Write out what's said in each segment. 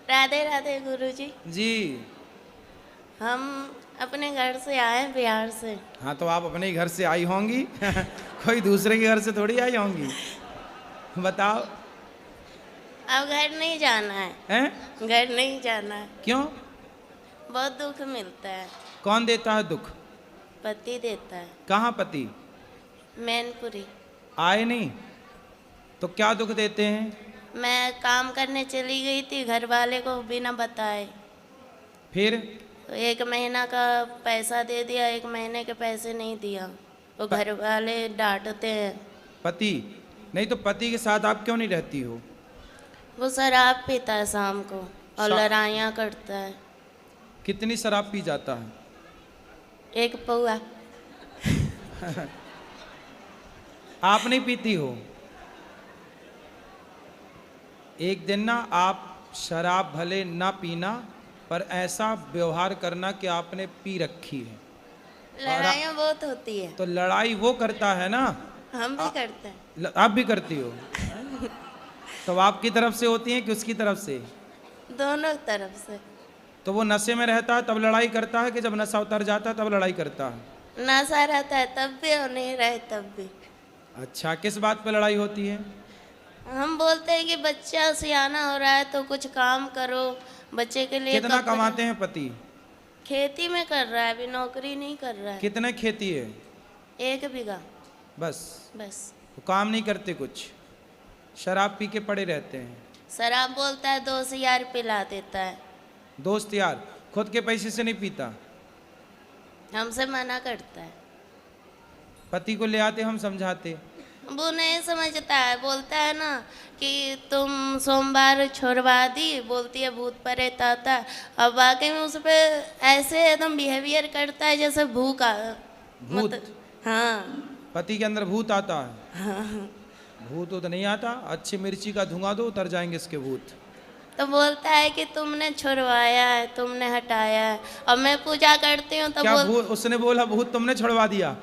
राधे राधे गुरुजी। जी। हम अपने घर से आए बिहार से। हाँ तो आप अपने ही घर से आई होंगी कोई दूसरे के घर से थोड़ी आई होंगी। बताओ। अब घर नहीं जाना है। हैं? घर नहीं जाना है। क्यों? बहुत दुख मिलता है। कौन देता है दुख? पति देता है। कहाँ पति? मैनपुरी। आए नहीं तो क्या दुख देते हैं? मैं काम करने चली गई थी घर वाले को बिना बताए। फिर? तो 1 महीना का पैसा दे दिया, 1 महीने के पैसे नहीं दिया तो घर वाले डांटते हैं। पति नहीं तो पति के साथ आप क्यों नहीं रहती हो? वो शराब पीता है शाम को और शा- लड़ाइयाँ करता है। कितनी शराब पी जाता है? 1 पौआ। आप नहीं पीती हो? एक दिन ना आप शराब भले ना पीना पर ऐसा व्यवहार करना कि आपने पी रखी है। लड़ाइयाँ बहुत होती है। तो लड़ाई वो करता है ना। हम भी करते हैं। आप भी करती हो? तो आपकी तरफ से होती है कि उसकी तरफ से? दोनों तरफ से। तो वो नशे में रहता है तब लड़ाई करता है कि जब नशा उतर जाता है तब लड़ाई करता है? नशा रहता है तब भी और नहीं रहे तब भी। अच्छा, किस बात पे लड़ाई होती है? हम बोलते हैं कि बच्चा सियाना हो रहा है तो कुछ काम करो बच्चे के लिए। कितना कमाते हैं पति? खेती में कर रहा है, अभी नौकरी नहीं कर रहा है। कितने खेती है? 1 बीघा। बस? बस। तो काम नहीं करते कुछ, शराब पी के पड़े रहते हैं। शराब बोलता है 2 यार पिला देता है। दोस्त यार, खुद के पैसे से नहीं पीता? हमसे मना करता है। पति को ले आते, हम समझाते। वो नहीं समझता है, बोलता है ना कि तुम सोमवार छोड़वा दी, बोलती है भूत प्रेत आता है। अब वाकई में उस पर ऐसे एकदम बिहेवियर करता है जैसे भूत। हाँ। पति के अंदर भूत आता है? हाँ। भूत तो नहीं आता, अच्छी मिर्ची का धुआं दो उतर जाएंगे इसके भूत। तो बोलता है कि तुमने छुड़वाया है, तुमने हटाया है। और मैं पूजा करती हूँ तो क्या उसने बोला भूत तुमने छुड़वा दिया?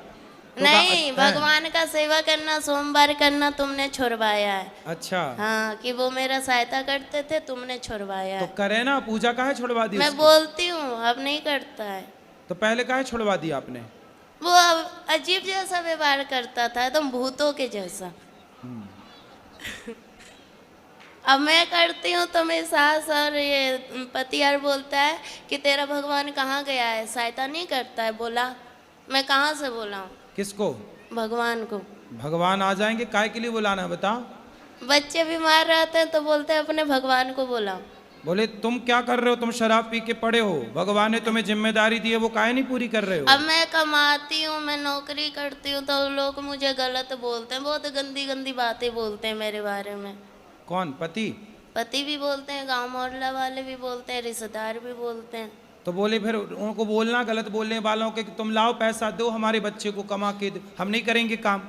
तो नहीं, भगवान का सेवा करना, सोमवार करना तुमने छुड़वाया है। अच्छा। हाँ, कि वो मेरा सहायता करते थे, तुमने छुड़वाया तो है। करे ना, पूजा काहे छुड़वा दी? मैं बोलती हूँ, अब नहीं करता है। तो पहले काहे छुड़वा दिया आपने? वो अब अजीब जैसा व्यवहार करता था, एकदम भूतों के जैसा। अब मैं करती हूँ तो मेरी सास और ये पति यार बोलता है कि तेरा भगवान कहाँ गया है, सहायता नहीं करता है। बोला मैं कहाँ से बोला हूँ? किसको? भगवान को। भगवान आ जाएंगे, काय के लिए बुलाना है बताओ? बच्चे बीमार रहते हैं तो बोलते हैं अपने भगवान को बुलाओ। बोले तुम क्या कर रहे हो, तुम शराब पी के पड़े हो, भगवान ने तुम्हें जिम्मेदारी दी है, वो काहे नहीं पूरी कर रहे हो? अब मैं कमाती हूँ, मैं नौकरी करती हूँ तो लोग मुझे गलत बोलते हैं, बहुत गंदी गंदी बातें बोलते हैं मेरे बारे में। कौन? पति? पति भी बोलते हैं, गांव मोहल्ला वाले भी बोलते हैं, रिश्तेदार भी बोलते हैं। तो बोले फिर उनको बोलना गलत बोलने वालों के कि तुम लाओ पैसा दो हमारे बच्चे को कमा के, हम नहीं करेंगे काम।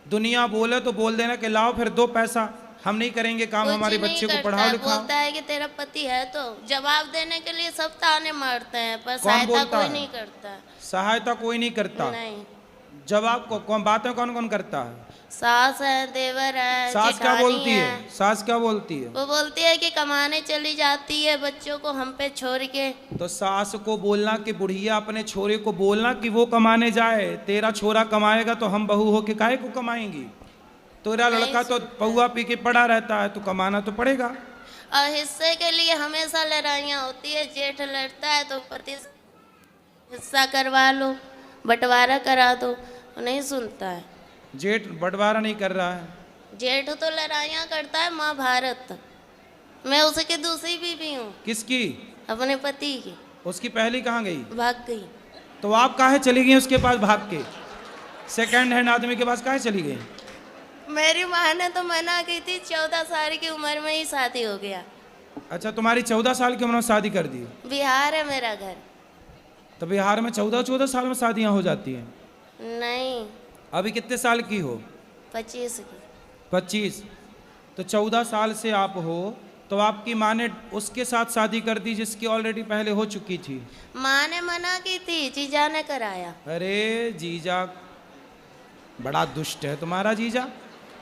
दुनिया बोले तो बोल देना कि लाओ फिर दो पैसा, हम नहीं करेंगे काम, हमारे बच्चे को पढ़ाओ लिखाओ। बोलता है कि तेरा पति है तो जवाब देने के लिए सब ताने मारते हैं पर कौन सहायता बोलता कोई है? नहीं करता। सहायता कोई नहीं करता? नहीं। जवाब को कौन, बातें कौन कौन करता है? सास है, देवर है, सास क्या जेठानी बोलती है? सास क्या बोलती है? वो बोलती है कि कमाने चली जाती है बच्चों को हम पे छोड़ के। तो सास को बोलना कि बुढ़िया अपने छोरे को बोलना कि वो कमाने जाए, तेरा छोरा कमाएगा तो हम बहू होके काहे को कमाएंगी? तेरा लड़का तो पौआ पी के पड़ा रहता है, तो कमाना तो पड़ेगा। और हिस्से के लिए हमेशा लड़ाइयाँ होती है, जेठ लड़ता है तो पति हिस्सा करवा लो, बंटवारा करा दो, नहीं सुनता है। जेठ बंटवारा नहीं कर रहा है? जेठ तो लड़ाइयाँ करता है महाभारत। मैं उसकी दूसरी बीवी हूँ। किसकी? अपने पति की। उसकी पहली कहाँ गई? भाग गई। तो आप काहे चली गई उसके पास भाग के? सेकंड हैंड आदमी के पास काहे चली गई? मेरी माँ ने तो मना की थी, 14 साल की उम्र में ही शादी हो गया। अच्छा, तुम्हारी 14 साल की उम्र में शादी कर दी? बिहार है मेरा घर। तो बिहार में 14 साल में शादियां हो जाती हैं? नहीं। अभी कितने साल की हो? 25 की। 25? तो 14 साल से आप हो तो आपकी माँ ने उसके साथ शादी कर दी जिसकी ऑलरेडी पहले हो चुकी थी? माँ ने मना की थी, जीजा ने कराया। अरे जीजा बड़ा दुष्ट है तुम्हारा जीजा,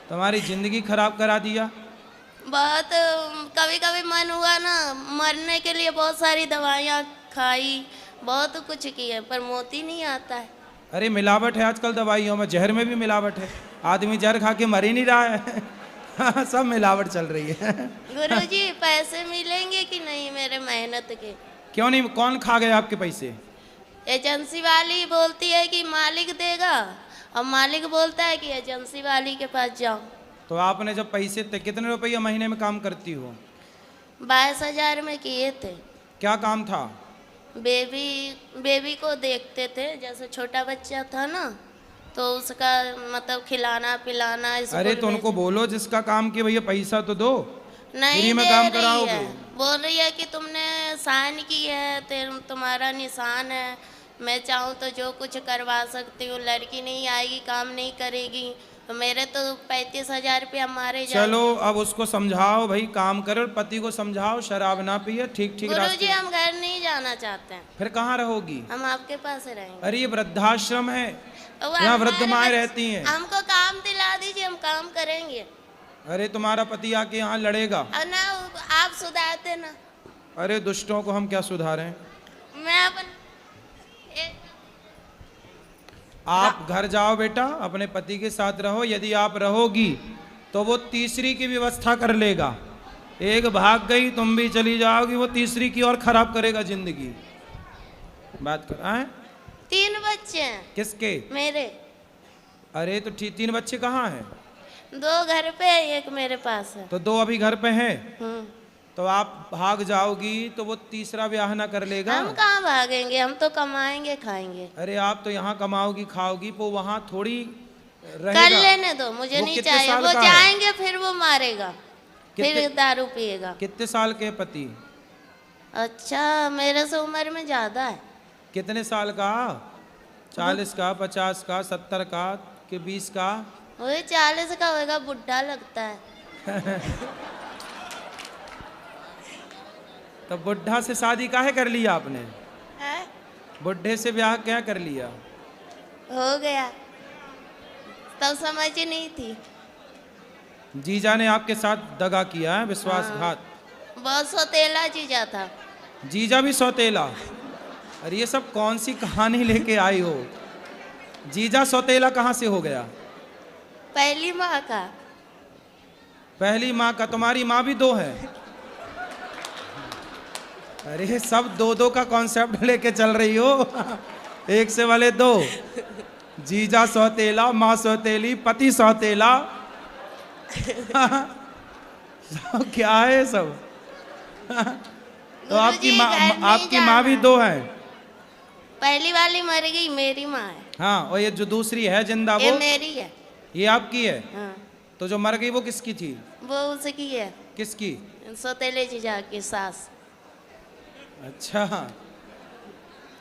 तुम्हारी जिंदगी खराब करा दिया। बहुत कभी कभी मन हुआ ना मरने के लिए, बहुत सारी दवाइयाँ खाई, बहुत कुछ किए, पर मोती नहीं आता है। अरे मिलावट है आजकल दवाइयों में, जहर में भी मिलावट है। आदमी जहर खा के मर ही नहीं रहा है। सब मिलावट चल रही है। गुरुजी पैसे मिलेंगे कि नहीं मेरे मेहनत के? क्यों नहीं? कौन खा गया आपके पैसे? एजेंसी वाली बोलती है कि मालिक देगा, और मालिक बोलता है कि एजेंसी वाली के पास जाओ। तो आपने जब पैसे कितने रुपये महीने में काम करती हो? 22,000 में किए थे। क्या काम था? बेबी को देखते थे, जैसे छोटा बच्चा था ना, तो उसका मतलब खिलाना पिलाना। अरे तो उनको बोलो जिसका काम किया भैया पैसा तो दो, नहीं फ्री में दे काम रही कराओगे। है, बोल रही है कि तुमने साइन की है, तुम्हारा निशान है, मैं चाहूँ तो जो कुछ करवा सकती हूँ, लड़की नहीं आएगी काम नहीं करेगी, तो मेरे तो 35,000 रुपया मारे जाए। चलो अब उसको समझाओ भाई काम करे, और पति को समझाओ शराब ना पिए, ठीक ठीक गुरुजी रास्ते। हम घर नहीं जाना चाहते हैं, फिर कहाँ रहोगी? हम आपके पास रहेंगे। अरे ये वृद्धाश्रम है, वो यहाँ वृद्ध हमारे माएँ बच्चे- रहती हैं। हमको काम दिला दीजिए, हम काम करेंगे। अरे तुम्हारा पति आके यहाँ लड़ेगा। और ना आप सुधारते ना। अरे दुष्टों को हम क्या सुधारें? मैं अपन आप घर जाओ बेटा, अपने पति के साथ रहो। यदि आप रहोगी तो वो तीसरी की व्यवस्था कर लेगा। एक भाग गई, तुम भी चली जाओगी, वो तीसरी की और खराब करेगा जिंदगी। बात कर आए? 3 बच्चे हैं किसके? मेरे। अरे तो ठीक, 3 बच्चे कहाँ हैं? 2 घर पे है, एक मेरे पास है। तो 2 अभी घर पे हैं। हम्म। तो आप भाग जाओगी तो वो तीसरा ब्याह ना कर लेगा। हम कहाँ भागेंगे, हम तो कमाएंगे खाएंगे। अरे आप तो यहाँ कमाओगी खाओगी, वो वहाँ थोड़ी कर रहेगा। लेने दो, मुझे वो नहीं कितने चाहिए। साल वो का है? जाएंगे फिर वो मारेगा, फिर कितने- दारू पिएगा। कितने साल के पति? अच्छा मेरे से उम्र में ज्यादा है। कितने साल का? 40 का, 50 का, 70 का, कि 20 का? वही 40 का होगा, बुढ़ा लगता है। तो बुढ़ा से शादी काहे कर लिया आपने? है? बुढ़े से ब्याह क्या कर लिया? हो गया, तब समझ ही नहीं थी। जीजा ने आपके साथ दगा किया है, विश्वासघात। बहुत सौतेला जीजा था। जीजा भी सौतेला? अरे ये सब कौन सी कहानी लेके आई हो? जीजा सौतेला कहाँ से हो गया? पहली माँ का। पहली माँ का? तुम्हारी माँ भी 2 है? अरे सब 2-2 का कॉन्सेप्ट लेके चल रही हो। एक से वाले 2। जीजा सौतेला, माँ सौतेली, पति सौतेला। सब क्या है सब? तो आपकी माँ भी 2 है? पहली वाली मर गई, मेरी माँ है। हाँ, और ये जो दूसरी है जिंदा, ये वो मेरी है। ये आपकी है? हाँ। तो जो मर गई वो किसकी थी? वो उसकी है, किसकी? सौतेले जीजा की सास। अच्छा,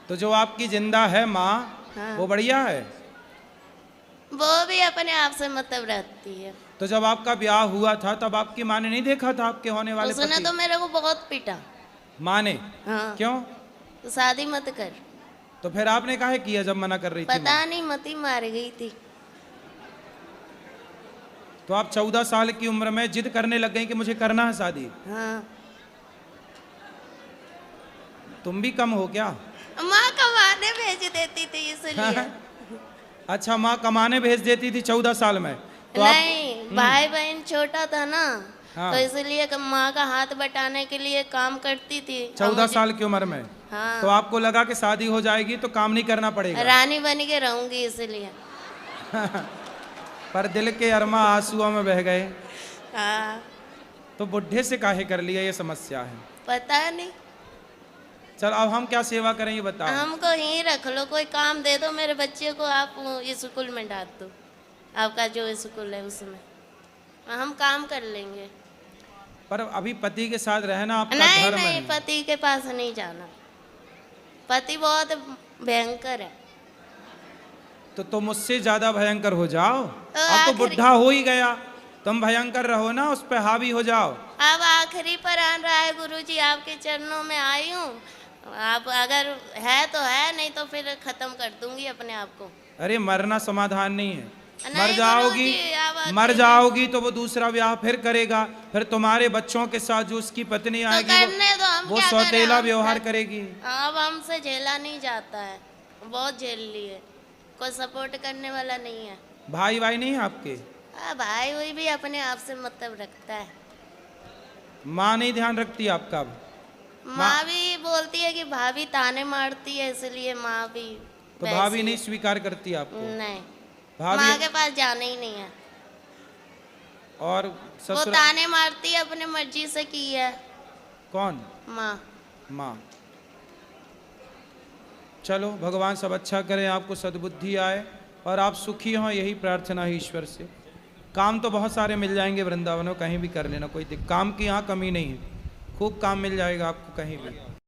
तो जो आपकी जिंदा है माँ, हाँ। वो बढ़िया है? वो भी अपने आप से मतलब रखती है। तो जब आपका ब्याह हुआ था तब आपकी माँ ने नहीं देखा था आपके होने वाले उसने पति? तो मेरे को बहुत पीटा। माँ ने? हाँ। क्यों? तो शादी मत कर। तो फिर आपने काहे किया जब मना कर रही थी पता माँ? नहीं, मती मार गई थी। तो आप 14 साल की उम्र में जिद करने लग गई कि मुझे करना है शादी। हाँ। तुम भी कम हो क्या? माँ कमाने भेज देती थी इसलिए। अच्छा, माँ कमाने भेज देती थी 14 साल में? तो नहीं, भाई बहन छोटा था ना, हाँ। तो इसलिए माँ का हाथ बटाने के लिए काम करती थी। 14 साल की उम्र में? हाँ। तो आपको लगा कि शादी हो जाएगी तो काम नहीं करना पड़ेगा। रानी बन के रहूंगी इसलिए। पर दिल के अरमा आंसुओं में बह गए। हाँ। तो बुढ़े से काहे कर लिया, ये समस्या है। पता नहीं। चल अब हम क्या सेवा करें ये बताओ। हमको यहीं रख लो, कोई काम दे दो मेरे बच्चे को, आप स्कूल में डाल दो, आपका जो स्कूल है उसमें, हम काम कर लेंगे। पर अभी पति के साथ रहना आपका नहीं धर्म नहीं, है। पति के पास नहीं जाना, पति बहुत भयंकर है। तो तुम मुझसे ज्यादा भयंकर हो जाओ। तो अब तो आखिरी- बुढ़ा हो ही गया, तुम भयंकर रहो ना, उस पे हावी हो जाओ। अब आखिरी पर आन रहा है गुरुजी, आपके चरणों में आई हूँ, आप अगर है तो है, नहीं तो फिर खत्म कर दूंगी अपने आप को। अरे मरना समाधान नहीं है, मर नहीं जाओगी, गुरुजी, अब मर अकेले- जाओगी तो वो दूसरा ब्याह फिर करेगा, फिर तुम्हारे बच्चों के साथ जो उसकी पत्नी तो आएगी करने दो, हम वो क्या करें, सौतेला हम व्यवहार कर- करेगी। अब हमसे झेला नहीं जाता है, बहुत झेल लिए, कोई सपोर्ट करने वाला नहीं है। भाई भाई नहीं है आपके? भाई वही भी अपने आप से मतलब रखता है। माँ नहीं ध्यान रखती आपका? अब माँ भी बोलती है कि भाभी ताने मारती है, इसलिए माँ भी तो वैसी भाभी नहीं है। स्वीकार करती आपको? नहीं, भाभी माँ के पास जाना ही नहीं है। और वो ससुर ताने मारती है, अपने मर्जी से की है कौन? माँ। माँ। चलो भगवान सब अच्छा करे, आपको सद्बुद्धि आए और आप सुखी हों, यही प्रार्थना है ईश्वर से। काम तो बहुत सारे मिल जाएंगे वृंदावन में, कहीं भी कर लेना, कोई काम की यहाँ कमी नहीं है, खूब काम मिल जाएगा आपको कहीं भी।